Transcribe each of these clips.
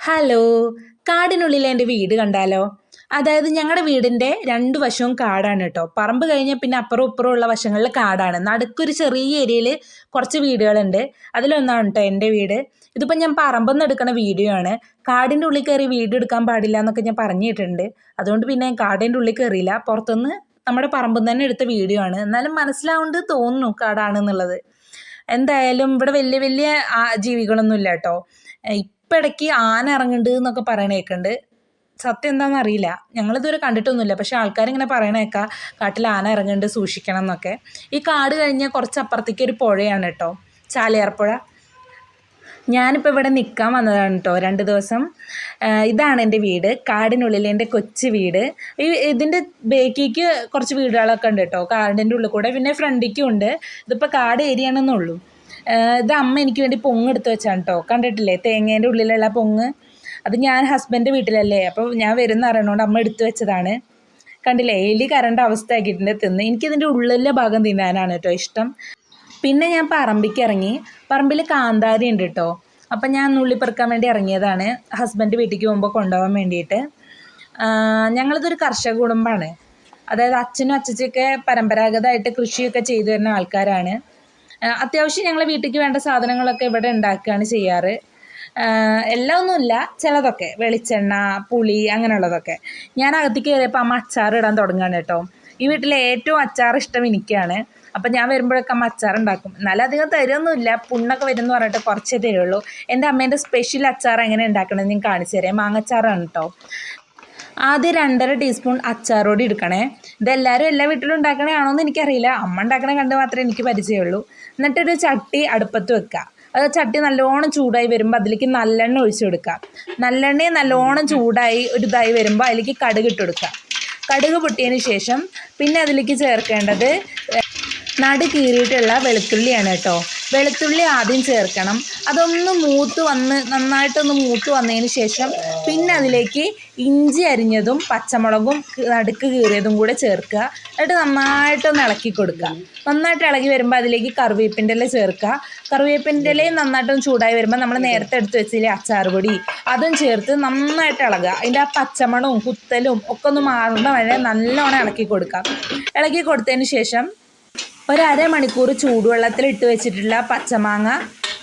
Hello, കാടിനുള്ളിലെ എൻ്റെ വീട് കണ്ടാലോ? അതായത് ഞങ്ങളുടെ വീടിൻ്റെ രണ്ട് വശവും കാടാണ് കേട്ടോ. പറമ്പ് കഴിഞ്ഞാൽ പിന്നെ അപ്പുറവും ഇപ്പുറവും ഉള്ള വശങ്ങളിൽ കാടാണ്. നടുക്കൊരു ചെറിയ ഏരിയയിൽ കുറച്ച് വീടുകളുണ്ട്. അതിലൊന്നാണ് കേട്ടോ എൻ്റെ വീട്. ഇതിപ്പോൾ ഞാൻ പറമ്പെന്ന് എടുക്കുന്ന വീഡിയോ ആണ്. കാടിൻ്റെ ഉള്ളിൽ കയറി വീഡിയോ എടുക്കാൻ പാടില്ല എന്നൊക്കെ ഞാൻ പറഞ്ഞിട്ടുണ്ട്. അതുകൊണ്ട് പിന്നെ കാടിൻ്റെ ഉള്ളിൽ കയറിയില്ല. പുറത്തുനിന്ന് നമ്മുടെ പറമ്പിൽ നിന്ന് തന്നെ എടുത്ത വീഡിയോ ആണ്. എന്നാലും മനസ്സിലാവുന്നത് തോന്നുന്നു കാടാണെന്നുള്ളത്. എന്തായാലും ഇവിടെ വലിയ വലിയ ജീവികളൊന്നും ഇല്ല കേട്ടോ. ഇപ്പം ഇടയ്ക്ക് ആന ഇറങ്ങുന്നുണ്ട് എന്നൊക്കെ പറയണ കേൾക്കുന്നുണ്ട്. സത്യം എന്താണെന്ന് അറിയില്ല. ഞങ്ങളിതുവരെ കണ്ടിട്ടൊന്നുമില്ല. പക്ഷെ ആൾക്കാരിങ്ങനെ പറയണ കേൾക്കാം കാട്ടിൽ ആന ഇറങ്ങുന്നുണ്ട്, സൂക്ഷിക്കണം എന്നൊക്കെ. ഈ കാട് കഴിഞ്ഞ് കുറച്ച് അപ്പുറത്തേക്ക് ഒരു പുഴയാണ് കേട്ടോ, ചാലിയാർപ്പുഴ. ഞാനിപ്പോൾ ഇവിടെ നിൽക്കാൻ വന്നതാണ് കേട്ടോ 2 ദിവസം. ഇതാണ് എൻ്റെ വീട്, കാടിനുള്ളിൽ എൻ്റെ കൊച്ചു വീട്. ഇതിൻ്റെ ബേക്കിലേക്ക് കുറച്ച് വീടുകളൊക്കെ ഉണ്ട് കേട്ടോ, കാടിൻ്റെ ഉള്ളിൽ കൂടെ. പിന്നെ ഫ്രണ്ടിലേക്കും ഉണ്ട്. ഇതിപ്പോൾ കാട് ഏരിയ ആണെന്നുള്ളൂ. ഇത് അമ്മ എനിക്ക് വേണ്ടി പൊങ്ങ് എടുത്ത് വെച്ചാണ് കേട്ടോ. കണ്ടിട്ടില്ലേ തേങ്ങേൻ്റെ ഉള്ളിലുള്ള പൊങ്ങ്? അത് ഞാൻ ഹസ്ബൻഡ് വീട്ടിലല്ലേ, അപ്പോൾ ഞാൻ വരുന്ന അറിയണോണ്ട് അമ്മ എടുത്തു വെച്ചതാണ്. കണ്ടില്ലേ, എലി കരണ്ട അവസ്ഥ ആക്കിയിട്ടുണ്ട് തിന്ന്. എനിക്കിതിൻ്റെ ഉള്ളിലെ ഭാഗം തിന്നാനാണ് കേട്ടോ ഇഷ്ടം. പിന്നെ ഞാൻ പറമ്പിലേക്ക് ഇറങ്ങി. പറമ്പിൽ കാന്താരി ഉണ്ട് കേട്ടോ. അപ്പം ഞാൻ നുള്ളി പെറുക്കാൻ വേണ്ടി ഇറങ്ങിയതാണ്, ഹസ്ബൻഡ് വീട്ടിലേക്ക് പോകുമ്പോൾ കൊണ്ടുപോകാൻ വേണ്ടിയിട്ട്. ഞങ്ങളിതൊരു കർഷക കുടുംബമാണ്. അതായത് അച്ഛനും അച്ഛച്ചൊക്കെ പരമ്പരാഗതമായിട്ട് കൃഷിയൊക്കെ ചെയ്തു വരുന്ന ആൾക്കാരാണ്. അത്യാവശ്യം ഞങ്ങൾ വീട്ടിലേക്ക് വേണ്ട സാധനങ്ങളൊക്കെ ഇവിടെ ഉണ്ടാക്കുകയാണ് ചെയ്യാറ്. എല്ലാം ഒന്നുമില്ല, ചിലതൊക്കെ വെളിച്ചെണ്ണ, പുളി, അങ്ങനെയുള്ളതൊക്കെ. ഞാൻ അകത്തേക്ക് കയറിയപ്പോൾ അമ്മ അച്ചാർ ഇടാൻ തുടങ്ങുകയാണ് കേട്ടോ. ഈ വീട്ടിലെ ഏറ്റവും അച്ചാർ ഇഷ്ടം എനിക്കാണ്. അപ്പം ഞാൻ വരുമ്പോഴൊക്കെ അമ്മ അച്ചാർ ഉണ്ടാക്കും. എന്നാലും അധികം തരുമൊന്നുമില്ല, പുണ്ണൊക്കെ വരുമെന്ന് പറഞ്ഞിട്ട് കുറച്ചേ തരുള്ളൂ. എൻ്റെ അമ്മേൻ്റെ സ്പെഷ്യൽ അച്ചാർ എങ്ങനെ ഉണ്ടാക്കണമെന്ന് ഞാൻ കാണിച്ചു തരാം. മാങ്ങച്ചാറാണ് കേട്ടോ. ആദ്യം 2.5 ടീസ്പൂൺ അച്ചാറോടി എടുക്കണേ. ഇതെല്ലാവരും എല്ലാ വീട്ടിലും ഉണ്ടാക്കണേ ആണോയെന്ന് എനിക്കറിയില്ല. അമ്മ ഉണ്ടാക്കണ കണ്ട് മാത്രമേ എനിക്ക് പരിചയമുള്ളൂ. എന്നിട്ടൊരു ചട്ടി അടുപ്പത്ത് വെക്കുക. അത് ചട്ടി നല്ലോണം ചൂടായി വരുമ്പോൾ അതിലേക്ക് നല്ലെണ്ണ ഒഴിച്ചു കൊടുക്കുക. നല്ലെണ്ണയും നല്ലോണം ചൂടായി ഒരു ഇതായി വരുമ്പോൾ അതിലേക്ക് കടുക് ഇട്ട് കൊടുക്കുക. കടുക് പൊട്ടിയതിന് ശേഷം പിന്നെ അതിലേക്ക് ചേർക്കേണ്ടത് നടു കീറിയിട്ടുള്ള വെളുത്തുള്ളിയാണ് കേട്ടോ. വെളുത്തുള്ളി ആദ്യം ചേർക്കണം. അതൊന്ന് നന്നായിട്ടൊന്ന് മൂത്ത് വന്നതിന് ശേഷം പിന്നെ അതിലേക്ക് ഇഞ്ചി അരിഞ്ഞതും പച്ചമുളകും നടുക്ക് കീറിയതും കൂടെ ചേർക്കുക. എന്നിട്ട് നന്നായിട്ടൊന്ന് ഇളക്കി കൊടുക്കുക. നന്നായിട്ട് ഇളകി വരുമ്പോൾ അതിലേക്ക് കറിവേപ്പിൻ്റെ ഇല ചേർക്കുക. കറിവേപ്പിൻ്റെ ഇലയും നന്നായിട്ടൊന്ന് ചൂടായി വരുമ്പോൾ നമ്മൾ നേരത്തെ എടുത്ത് വെച്ചില്ലേ അച്ചാർ പൊടി, അതും ചേർത്ത് നന്നായിട്ട് ഇളകുക. അതിൻ്റെ ആ പച്ചമണവും കുത്തലും ഒക്കെ ഒന്ന് മാറുന്ന വരെ നല്ലോണം ഇളക്കി കൊടുക്കുക. ഇളക്കി കൊടുത്തതിന് ശേഷം ഒരു അരമണിക്കൂർ ചൂടുവെള്ളത്തിലിട്ട് വെച്ചിട്ടുള്ള പച്ചമാങ്ങ,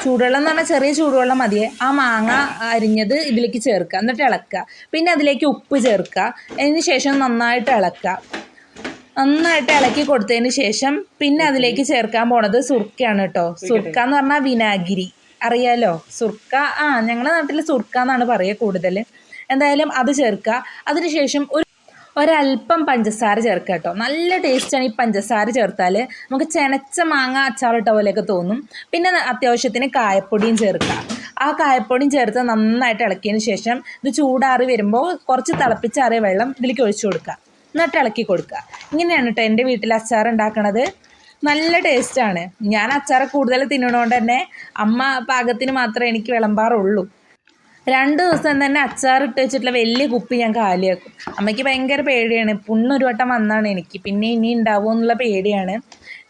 ചൂടുവെള്ളം എന്ന് പറഞ്ഞാൽ ചെറിയ ചൂടുവെള്ളം മതിയേ, ആ മാങ്ങ അരിഞ്ഞത് ഇതിലേക്ക് ചേർക്കുക. എന്നിട്ട് ഇളക്കുക. പിന്നെ അതിലേക്ക് ഉപ്പ് ചേർക്കുക. അതിന് ശേഷം നന്നായിട്ട് ഇളക്കുക. നന്നായിട്ട് ഇളക്കി കൊടുത്തതിന് ശേഷം പിന്നെ അതിലേക്ക് ചേർക്കാൻ പോണത് സുർക്കയാണ് കേട്ടോ. സുർക്ക എന്ന് പറഞ്ഞാൽ വിനാഗിരി, അറിയാലോ സുർക്ക. ഞങ്ങളുടെ നാട്ടിൽ സുർക്ക എന്നാണ് പറയുക കൂടുതൽ. എന്തായാലും അത് ചേർക്കുക. അതിനുശേഷം ഒരല്പം പഞ്ചസാര ചേർക്കുക കേട്ടോ. നല്ല ടേസ്റ്റാണ് ഈ പഞ്ചസാര ചേർത്താൽ. നമുക്ക് ചെനച്ച മാങ്ങ അച്ചാറിട്ട പോലെയൊക്കെ തോന്നും. പിന്നെ അത്യാവശ്യത്തിന് കായപ്പൊടിയും ചേർക്കുക. ആ കായപ്പൊടിയും ചേർത്ത് നന്നായിട്ട് ഇളക്കിയതിന് ശേഷം ഇത് ചൂടാറി വരുമ്പോൾ കുറച്ച് തിളപ്പിച്ചാറിയ വെള്ളം ഇതിലേക്ക് ഒഴിച്ചു കൊടുക്കുക. എന്നിട്ട് ഇളക്കി കൊടുക്കുക. ഇങ്ങനെയാണ് കേട്ടോ എൻ്റെ വീട്ടിൽ അച്ചാർ ഉണ്ടാക്കണത്. നല്ല ടേസ്റ്റാണ്. ഞാൻ അച്ചാർ കൂടുതൽ തിന്നണോണ്ട് തന്നെ അമ്മ പാകത്തിന് മാത്രമേ എനിക്ക് വിളമ്പാറുള്ളൂ. 2 ദിവസം തന്നെ അച്ചാറിട്ട് വെച്ചിട്ടുള്ള വലിയ കുപ്പി ഞാൻ കാലിയാക്കും. അമ്മയ്ക്ക് ഭയങ്കര പേടിയാണ്. പുണ്ണൊരു വട്ടം വന്നാണ് എനിക്ക്, പിന്നെ ഇനി ഉണ്ടാവുമോ എന്നുള്ള പേടിയാണ്.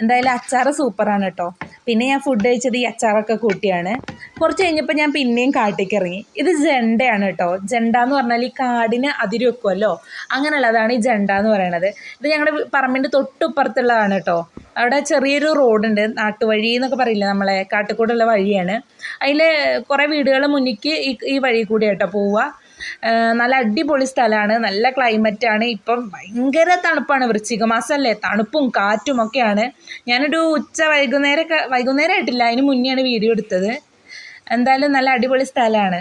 എന്തായാലും അച്ചാർ സൂപ്പറാണ് കേട്ടോ. പിന്നെ ഞാൻ ഫുഡ് കഴിച്ചത് ഈ അച്ചാറൊക്കെ കൂട്ടിയാണ്. കുറച്ച് കഴിഞ്ഞപ്പോൾ ഞാൻ പിന്നെയും കാട്ടിലേക്ക് ഇറങ്ങി. ഇത് ജണ്ടയാണ് കേട്ടോ. ജണ്ട എന്ന് പറഞ്ഞാൽ ഈ കാടിന് അതിര് വെക്കുമല്ലോ, അങ്ങനെയുള്ളതാണ് ഈ ജണ്ട എന്ന് പറയണത്. ഇത് ഞങ്ങളുടെ പറമ്പിൻ്റെ തൊട്ടുപ്പുറത്തുള്ളതാണ് കേട്ടോ. അവിടെ ചെറിയൊരു റോഡുണ്ട്, നാട്ടുവഴി എന്നൊക്കെ പറയില്ല നമ്മളെ, കാട്ടിക്കൂടെയുള്ള വഴിയാണ്. അതിൽ കുറേ വീടുകൾ മുന്നിലേക്ക് ഈ വഴി കൂടി കേട്ടോ പോവുക. നല്ല അടിപൊളി സ്ഥലമാണ്, നല്ല ക്ലൈമറ്റാണ്. ഇപ്പം ഭയങ്കര തണുപ്പാണ്, വൃശ്ചിക മാസമല്ലേ, തണുപ്പും കാറ്റും ഒക്കെയാണ്. ഞാനൊരു വൈകുന്നേരമായിട്ടില്ല, അതിന് മുന്നെയാണ് വീഡിയോ എടുത്തത്. എന്തായാലും നല്ല അടിപൊളി സ്ഥലമാണ്.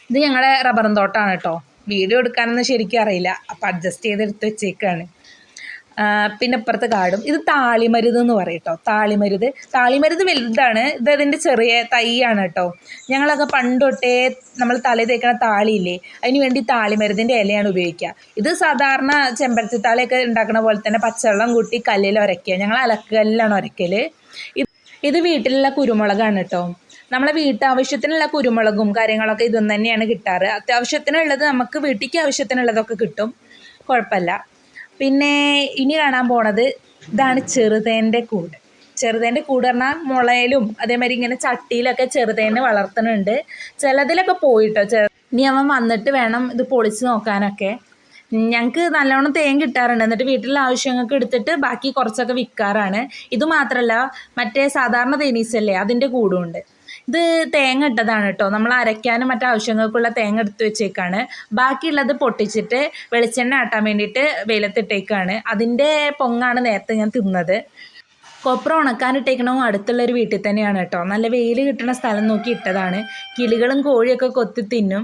ഇത് ഞങ്ങളുടെ റബ്ബറും തോട്ടമാണ് കേട്ടോ. വീഡിയോ എടുക്കാനൊന്നും ശരിക്കും അറിയില്ല, അപ്പം അഡ്ജസ്റ്റ് ചെയ്തെടുത്ത് വെച്ചേക്കാണ്. പിന്നെ ഇപ്പുറത്ത് കാടും. ഇത് താളിമരുത് എന്ന് പറയും കേട്ടോ. താളിമരുത് വലുതാണ്. ഇത് അതിൻ്റെ ചെറിയ തൈയാണ് കേട്ടോ. ഞങ്ങളൊക്കെ പണ്ട് തൊട്ടേ നമ്മൾ തലയിൽ തേക്കണ താളിയില്ലേ, അതിന് വേണ്ടി താളിമരുതിൻ്റെ ഇലയാണ് ഉപയോഗിക്കുക. ഇത് സാധാരണ ചെമ്പരത്തി താളിയൊക്കെ ഉണ്ടാക്കുന്ന പോലെ തന്നെ പച്ചവെള്ളം കൂട്ടി കല്ലിൽ ഉരയ്ക്കുക. ഞങ്ങൾ അലക്കുകല്ലിലാണ് ഉരയ്ക്കൽ. ഇത് വീട്ടിലുള്ള കുരുമുളകാണ് കേട്ടോ. നമ്മളെ വീട്ടാവശ്യത്തിനുള്ള കുരുമുളകും കാര്യങ്ങളൊക്കെ ഇതൊന്നും തന്നെയാണ് കിട്ടാറ്. അത്യാവശ്യത്തിനുള്ളത് നമുക്ക് വീട്ടിലേക്ക് ആവശ്യത്തിനുള്ളതൊക്കെ കിട്ടും, കുഴപ്പമില്ല. പിന്നെ ഇനി കാണാൻ പോണത് ഇതാണ് ചെറുതേൻ്റെ കൂട്. ചെറുതേൻ്റെ കൂട് പറഞ്ഞാൽ മുളയിലും അതേമാതിരി ഇങ്ങനെ ചട്ടിയിലൊക്കെ ചെറുതേനെ വളർത്തുന്നുണ്ട്. ചിലതിലൊക്കെ പോയിട്ടോ. ഇനി അവൻ വന്നിട്ട് വേണം ഇത് പൊളിച്ച് നോക്കാനൊക്കെ. ഞങ്ങൾക്ക് നല്ലോണം തേൻ കിട്ടാറുണ്ട്. എന്നിട്ട് വീട്ടിലെ ആവശ്യങ്ങൾക്ക് എടുത്തിട്ട് ബാക്കി കുറച്ചൊക്കെ വിൽക്കാറാണ്. ഇത് മാത്രമല്ല, മറ്റേ സാധാരണ തേനീച്ചല്ലേ അതിൻ്റെ കൂടുമുണ്ട്. ഇത് തേങ്ങ ഇട്ടതാണ് കേട്ടോ. നമ്മൾ അരയ്ക്കാനും മറ്റാവശ്യങ്ങൾക്കുള്ള തേങ്ങ എടുത്ത് വെച്ചേക്കാണ്. ബാക്കിയുള്ളത് പൊട്ടിച്ചിട്ട് വെളിച്ചെണ്ണ ആട്ടാൻ വേണ്ടിയിട്ട് വെയിലത്തിട്ടേക്കാണ്. അതിൻ്റെ പൊങ്ങാണ് നേരത്തെ ഞാൻ തിന്നത്. കൊപ്ര ഉണക്കാനിട്ടേക്കണവും അടുത്തുള്ളൊരു വീട്ടിൽ തന്നെയാണ് കേട്ടോ. നല്ല വെയിൽ കിട്ടുന്ന സ്ഥലം നോക്കി ഇട്ടതാണ്. കിളികളും കോഴിയൊക്കെ കൊത്തി തിന്നും.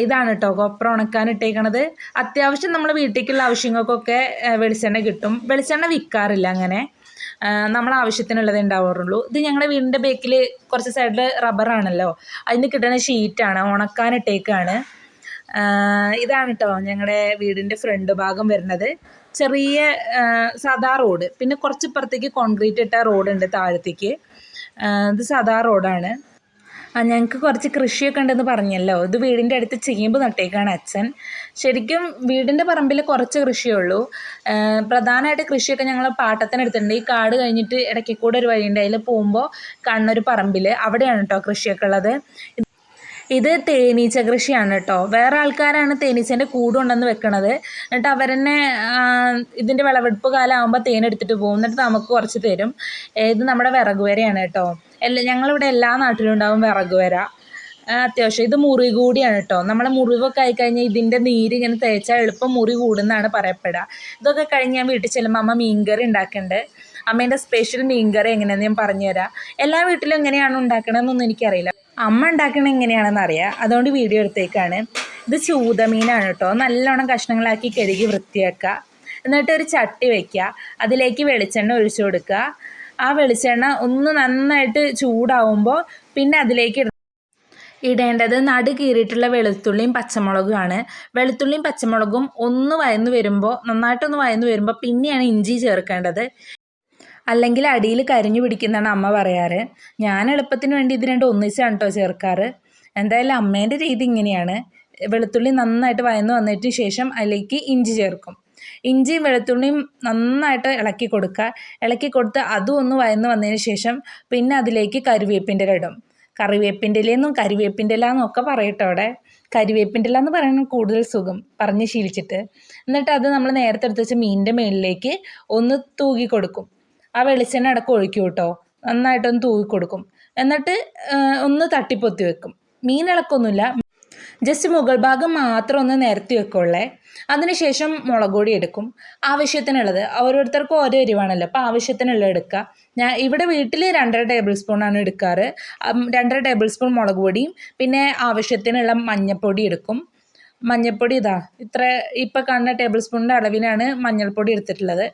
ഇതാണ് കേട്ടോ കൊപ്ര ഉണക്കാനിട്ടേക്കണത്. അത്യാവശ്യം നമ്മൾ വീട്ടിലേക്കുള്ള ആവശ്യങ്ങൾക്കൊക്കെ വെളിച്ചെണ്ണ കിട്ടും. വെളിച്ചെണ്ണ വിൽക്കാറില്ല അങ്ങനെ, നമ്മൾ ആവശ്യത്തിനുള്ളതേ ഉണ്ടാവാറുള്ളൂ. ഇത് ഞങ്ങളുടെ വീടിൻ്റെ ബേക്കിൽ കുറച്ച് സൈഡിൽ റബ്ബറാണല്ലോ, അതിന് കിട്ടുന്ന ഷീറ്റാണ്, ഉണക്കാനിട്ടേക്കാണ്. ഇതാണ് കേട്ടോ ഞങ്ങളുടെ വീടിൻ്റെ ഫ്രണ്ട് ഭാഗം വരുന്നത്. ചെറിയ സാധാ റോഡ്, പിന്നെ കുറച്ച് ഇപ്പുറത്തേക്ക് കോൺക്രീറ്റ് ഇട്ട റോഡുണ്ട് താഴത്തേക്ക്. ഇത് സാധാ റോഡാണ്. ഞങ്ങൾക്ക് കുറച്ച് കൃഷിയൊക്കെ ഉണ്ടെന്ന് പറഞ്ഞല്ലോ. ഇത് വീടിൻ്റെ അടുത്ത് ചേമ്പ് നട്ടേക്കാണ് അച്ഛൻ. ശരിക്കും വീടിൻ്റെ പറമ്പിൽ കുറച്ച് കൃഷിയുള്ളൂ. പ്രധാനമായിട്ട് കൃഷിയൊക്കെ ഞങ്ങൾ പാട്ടത്തിനെടുത്തിട്ടുണ്ട്. ഈ കാട് കഴിഞ്ഞിട്ട് ഇടയ്ക്ക് കൂടെ ഒരു വഴിയുണ്ട്, അതിൽ പോകുമ്പോൾ കാണുന്നൊരു പറമ്പിൽ അവിടെയാണ് കേട്ടോ കൃഷിയൊക്കെ ഉള്ളത്. ഇത് തേനീച്ച കൃഷിയാണ് കേട്ടോ. വേറെ ആൾക്കാരാണ് തേനീച്ചേൻ്റെ കൂടുണ്ടെന്ന് വെക്കണത്. എന്നിട്ട് അവരെന്നെ ഇതിൻ്റെ വിളവെടുപ്പ് കാലമാകുമ്പോൾ തേനെടുത്തിട്ട് പോകും. എന്നിട്ട് നമുക്ക് കുറച്ച് തരും. ഇത് നമ്മുടെ വിറകുവരയാണ് കേട്ടോ. ഞങ്ങളിവിടെ എല്ലാ നാട്ടിലും ഉണ്ടാവും വിറകുവര. അത്യാവശ്യം ഇത് മുറി കൂടിയാണ് കേട്ടോ. നമ്മളെ മുറിവൊക്കെ ആയിക്കഴിഞ്ഞാൽ ഇതിൻ്റെ നീര് ഇങ്ങനെ തേച്ചാൽ എളുപ്പം മുറി കൂടുന്നതാണ് പറയപ്പെടുക. ഇതൊക്കെ കഴിഞ്ഞ് ഞാൻ വീട്ടിൽ ചെല്ലുമ്പോൾ അമ്മ മീൻകറി ഉണ്ടാക്കുന്നുണ്ട്. അമ്മേൻ്റെ സ്പെഷ്യൽ മീൻകറി എങ്ങനെയാണെന്ന് ഞാൻ പറഞ്ഞുതരാം. എല്ലാ വീട്ടിലും എങ്ങനെയാണ് ഉണ്ടാക്കണമെന്നൊന്നും എനിക്കറിയില്ല. അമ്മ ഉണ്ടാക്കണത് എങ്ങനെയാണെന്ന് അറിയാം, അതുകൊണ്ട് വീഡിയോ എടുത്തേക്കാണ്. ഇത് ചൂതമീനാണ് കേട്ടോ. നല്ലോണം കഷ്ണങ്ങളാക്കി കഴുകി വൃത്തിയാക്കുക. എന്നിട്ട് ഒരു ചട്ടി വയ്ക്കുക. അതിലേക്ക് വെളിച്ചെണ്ണ ഒഴിച്ചു കൊടുക്കുക. ആ വെളിച്ചെണ്ണ ഒന്ന് നന്നായിട്ട് ചൂടാവുമ്പോൾ പിന്നെ അതിലേക്ക് ഇടേണ്ടത് നടു കീറിയിട്ടുള്ള വെളുത്തുള്ളിയും പച്ചമുളകുമാണ്. വെളുത്തുള്ളിയും പച്ചമുളകും ഒന്ന് വഴന്നു വരുമ്പോൾ, നന്നായിട്ടൊന്ന് വഴന്നു വരുമ്പോൾ പിന്നെയാണ് ഇഞ്ചി ചേർക്കേണ്ടത്. അല്ലെങ്കിൽ അടിയിൽ കരിഞ്ഞു പിടിക്കുന്നതാണ് അമ്മ പറയാറ്. ഞാൻ എളുപ്പത്തിന് വേണ്ടി ഇത് രണ്ടും ഒന്നിച്ചാണ് കേട്ടോ ചേർക്കാറ്. എന്തായാലും അമ്മേൻ്റെ രീതി ഇങ്ങനെയാണ്. വെളുത്തുള്ളി നന്നായിട്ട് വഴന്നു വന്നതിന് ശേഷം അതിലേക്ക് ഇഞ്ചി ചേർക്കും. ഇഞ്ചിയും വെളുത്തുള്ളിയും നന്നായിട്ട് ഇളക്കി കൊടുക്കുക. ഇളക്കി കൊടുത്ത് അതും ഒന്ന് വഴന്നു വന്നതിന് ശേഷം പിന്നെ അതിലേക്ക് കരിവേപ്പിൻ്റെ ഇല ഇടും. കറിവേപ്പിൻ്റെ ഇലയെന്നും കരിവേപ്പിൻ്റെ ഇല എന്നൊക്കെ പറയട്ടോ അവിടെ. കരിവേപ്പിൻ്റെ ഇല എന്ന് പറയുന്നത് കൂടുതൽ സുഖം പറഞ്ഞ് ശീലിച്ചിട്ട്. എന്നിട്ട് അത് നമ്മൾ നേരത്തെ എടുത്ത് വെച്ച മീനിൻ്റെ മുകളിലേക്ക് ഒന്ന് തൂകി കൊടുക്കും. ആ വെളിച്ചെണ്ണ അടക്കം ഒഴിക്കും കേട്ടോ. നന്നായിട്ടൊന്ന് തൂവി കൊടുക്കും. എന്നിട്ട് ഒന്ന് തട്ടിപ്പൊത്തി വെക്കും. മീൻ ഇളക്കൊന്നുമില്ല, ജസ്റ്റ് മുകൾ ഭാഗം മാത്രം ഒന്ന് നിരത്തി വെക്കുള്ളേ. അതിനുശേഷം മുളക് പൊടി എടുക്കും. ആവശ്യത്തിനുള്ളത്, ഓരോരുത്തർക്കും ഓരോ എരിവാണല്ലോ, അപ്പോൾ ആവശ്യത്തിനുള്ളത് എടുക്കുക. ഞാൻ ഇവിടെ വീട്ടിൽ 2.5 ടേബിൾ സ്പൂണാണ് എടുക്കാറ്. 2.5 ടേബിൾ സ്പൂൺ മുളക് പൊടിയും പിന്നെ ആവശ്യത്തിനുള്ള മഞ്ഞൾപ്പൊടി എടുക്കും. മഞ്ഞൾപ്പൊടി ഇത്ര ഇപ്പം കാണുന്ന ടേബിൾ സ്പൂണിൻ്റെ അളവിനാണ് മഞ്ഞൾപ്പൊടി എടുത്തിട്ടുള്ളത്.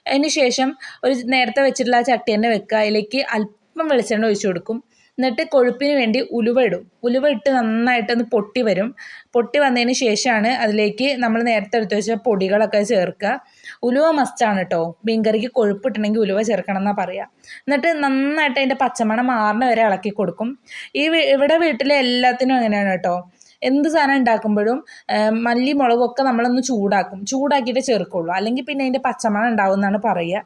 അതിന് ശേഷം ഒരു നേരത്തെ വെച്ചിട്ടുള്ള ആ ചട്ടി തന്നെ വെക്കുക. അതിലേക്ക് അല്പം വെളിച്ചെണ്ണ ഒഴിച്ചു കൊടുക്കും. എന്നിട്ട് കൊഴുപ്പിന് വേണ്ടി ഉലുവ ഇടും. ഉലുവ ഇട്ട് നന്നായിട്ടൊന്ന് പൊട്ടി വരും. പൊട്ടി വന്നതിന് ശേഷമാണ് അതിലേക്ക് നമ്മൾ നേരത്തെ എടുത്ത് വെച്ച പൊടികളൊക്കെ ചേർക്കുക. ഉലുവ മസ്റ്റാണ് കേട്ടോ. മീൻകറിക്ക് കൊഴുപ്പ് ഇട്ടണമെങ്കിൽ ഉലുവ ചേർക്കണം എന്നാണ് പറയുക. എന്നിട്ട് നന്നായിട്ട് അതിൻ്റെ പച്ചമണം മാറുന്ന വരെ ഇളക്കി കൊടുക്കും. ഇവിടെ വീട്ടിലെ എല്ലാത്തിനും അങ്ങനെയാണ് കേട്ടോ. എന്ത് സാധനം ഉണ്ടാക്കുമ്പോഴും മല്ലി മുളകൊക്കെ നമ്മളൊന്ന് ചൂടാക്കിയിട്ട് ചേർക്കുള്ളൂ. അല്ലെങ്കിൽ പിന്നെ അതിൻ്റെ പച്ചമണം ഉണ്ടാവും എന്നാണ് പറയുക.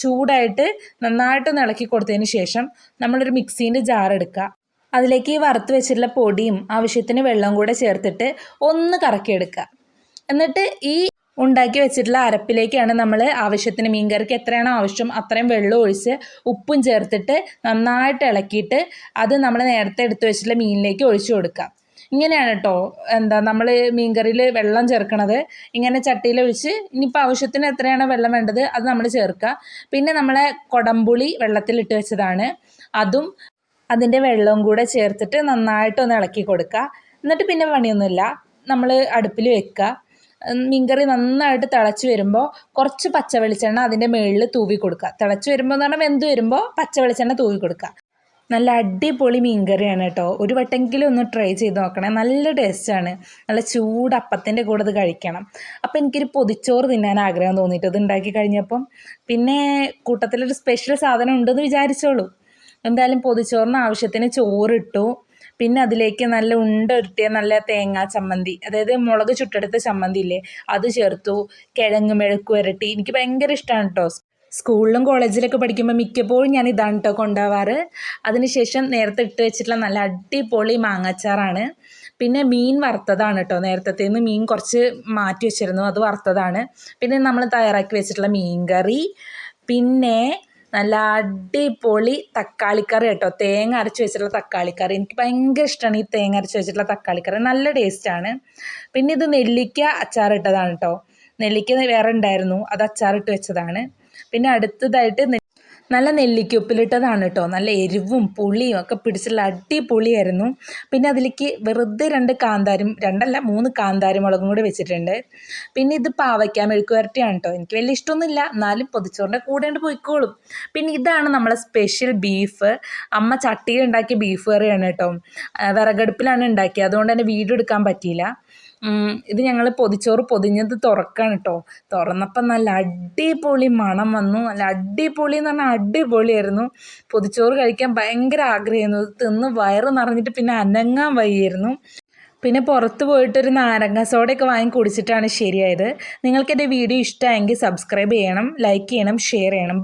ചൂടായിട്ട് നന്നായിട്ടൊന്ന് ഇളക്കി കൊടുത്തതിന് ശേഷം നമ്മളൊരു മിക്സീൻ്റെ ജാർ എടുക്കുക. അതിലേക്ക് ഈ വറുത്ത് വെച്ചിട്ടുള്ള പൊടിയും ആവശ്യത്തിന് വെള്ളം കൂടെ ചേർത്തിട്ട് ഒന്ന് കറക്കിയെടുക്കുക. എന്നിട്ട് ഈ ഉണ്ടാക്കി വെച്ചിട്ടുള്ള അരപ്പിലേക്കാണ് നമ്മൾ ആവശ്യത്തിന് മീൻകറിക്ക് എത്രയാണോ ആവശ്യം അത്രയും വെള്ളം ഒഴിച്ച് ഉപ്പും ചേർത്തിട്ട് നന്നായിട്ട് ഇളക്കിയിട്ട് അത് നമ്മൾ നേരത്തെ എടുത്ത് വെച്ചിട്ടുള്ള മീനിലേക്ക് ഒഴിച്ചു കൊടുക്കുക. ഇങ്ങനെയാണ് കേട്ടോ നമ്മൾ മീൻകറിയിൽ വെള്ളം ചേർക്കണത്. ഇങ്ങനെ ചട്ടിയിൽ ഒഴിച്ച് ഇനിയിപ്പോൾ ആവശ്യത്തിന് എത്രയാണോ വെള്ളം വേണ്ടത് അത് നമ്മൾ ചേർക്കുക. പിന്നെ നമ്മളെ കൊടംപുളി വെള്ളത്തിലിട്ട് വെച്ചതാണ്, അതും അതിൻ്റെ വെള്ളവും കൂടെ ചേർത്തിട്ട് നന്നായിട്ടൊന്ന് ഇളക്കി കൊടുക്കുക. എന്നിട്ട് പിന്നെ പണിയൊന്നുമില്ല, നമ്മൾ അടുപ്പിൽ വെക്കുക. മീൻകറി നന്നായിട്ട് തിളച്ച് വരുമ്പോൾ കുറച്ച് പച്ച വെളിച്ചെണ്ണ അതിൻ്റെ മുകളിൽ തൂവി കൊടുക്കുക. തിളച്ച് വരുമ്പോൾ എന്ന് പറഞ്ഞാൽ വെന്ത് വരുമ്പോൾ പച്ച വെളിച്ചെണ്ണ തൂവി കൊടുക്കുക. നല്ല അടിപൊളി മീൻകറിയാണ് കേട്ടോ. ഒരു വട്ടെങ്കിലും ഒന്ന് ട്രൈ ചെയ്ത് നോക്കണേ. നല്ല ടേസ്റ്റാണ്. നല്ല ചൂടപ്പത്തിൻ്റെ കൂടെ ഇത് കഴിക്കണം. അപ്പോൾ എനിക്കൊരു പൊതിച്ചോറ് തിന്നാൻ ആഗ്രഹം തോന്നിയിട്ട് ഇത് ഉണ്ടാക്കി കഴിഞ്ഞപ്പം. പിന്നെ കൂട്ടത്തിലൊരു സ്പെഷ്യൽ സാധനം ഉണ്ടെന്ന് വിചാരിച്ചോളൂ. എന്തായാലും പൊതിച്ചോറിന് ആവശ്യത്തിന് ചോറിട്ടു. പിന്നെ അതിലേക്ക് നല്ല ഉണ്ട ഉരുട്ടിയ നല്ല തേങ്ങാ ചമ്മന്തി, അതായത് മുളക് ചുട്ടെടുത്ത ചമ്മന്തി ഇല്ലേ, അത് ചേർത്തു. കിഴങ്ങ് മെഴുക്ക് വരട്ടി എനിക്ക് ഭയങ്കര ഇഷ്ടമാണ് കേട്ടോ. സ്കൂളിലും കോളേജിലൊക്കെ പഠിക്കുമ്പോൾ മിക്കപ്പോഴും ഞാൻ ഇതാണ് കേട്ടോ കൊണ്ടുപോവാറ്. അതിനുശേഷം നേരത്തെ ഇട്ട് വെച്ചിട്ടുള്ള നല്ല അടിപൊളി മാങ്ങാച്ചാറാണ്. പിന്നെ മീൻ വറുത്തതാണ് കേട്ടോ. നേരത്തേന്ന് മീൻ കുറച്ച് മാറ്റി വെച്ചിരുന്നു, അത് വറുത്തതാണ്. പിന്നെ നമ്മൾ തയ്യാറാക്കി വെച്ചിട്ടുള്ള മീൻ കറി, പിന്നെ നല്ല അടിപൊളി തക്കാളിക്കറി കേട്ടോ. തേങ്ങ അരച്ച് വെച്ചിട്ടുള്ള തക്കാളിക്കറി, എനിക്ക് ഭയങ്കര ഇഷ്ടമാണ് ഈ തേങ്ങ അരച്ച് വെച്ചിട്ടുള്ള തക്കാളിക്കറി, നല്ല ടേസ്റ്റാണ്. പിന്നെ ഇത് നെല്ലിക്ക അച്ചാറിട്ടതാണ് കേട്ടോ. നെല്ലിക്ക വേറെ ഉണ്ടായിരുന്നു, അത് അച്ചാറിട്ട് വെച്ചതാണ്. പിന്നെ അടുത്തതായിട്ട് നല്ല നെല്ലിക്ക ഉപ്പിലിട്ടതാണ് കേട്ടോ. നല്ല എരിവും പുളിയും ഒക്കെ പിടിച്ചുള്ള അടിപൊളിയായിരുന്നു. പിന്നെ അതിലേക്ക് വെറുതെ 3 കാന്താരി മുളകും കൂടി വെച്ചിട്ടുണ്ട്. പിന്നെ ഇത് പാവയ്ക്ക മെഴുക്ക് വരട്ടിയാണ് കേട്ടോ. എനിക്ക് വലിയ ഇഷ്ടമൊന്നുമില്ല, എന്നാലും പൊതിച്ചോറിൻ്റെ കൂടെ ഉണ്ട് പോയിക്കോളും. പിന്നെ ഇതാണ് നമ്മളെ സ്പെഷ്യൽ ബീഫ്. അമ്മ ചട്ടിയിൽ ഉണ്ടാക്കിയ ബീഫ് കറിയാണ് കേട്ടോ. വിറകടുപ്പിലാണ് ഉണ്ടാക്കിയത്, അതുകൊണ്ട് തന്നെ വീഡിയോ എടുക്കാൻ പറ്റിയില്ല. ഇത് ഞങ്ങൾ പൊതിച്ചോറ് പൊതിഞ്ഞത് തുറക്കാണ് കേട്ടോ. തുറന്നപ്പം നല്ല അടിപൊളി മണം വന്നു. നല്ല അടിപൊളി എന്ന് പറഞ്ഞാൽ അടിപൊളിയായിരുന്നു. പൊതിച്ചോറ് കഴിക്കാൻ ഭയങ്കര ആഗ്രഹമായിരുന്നു. തിന്ന് വയറ് നിറഞ്ഞിട്ട് പിന്നെ അനങ്ങാൻ വയ്യായിരുന്നു. പിന്നെ പുറത്ത് പോയിട്ടൊരു നാരങ്ങ സോഡയൊക്കെ വാങ്ങി കുടിച്ചിട്ടാണ് ശരിയായത്. നിങ്ങൾക്ക് എൻ്റെ വീഡിയോ ഇഷ്ടമായെങ്കിൽ സബ്സ്ക്രൈബ് ചെയ്യണം, ലൈക്ക് ചെയ്യണം, ഷെയർ ചെയ്യണം.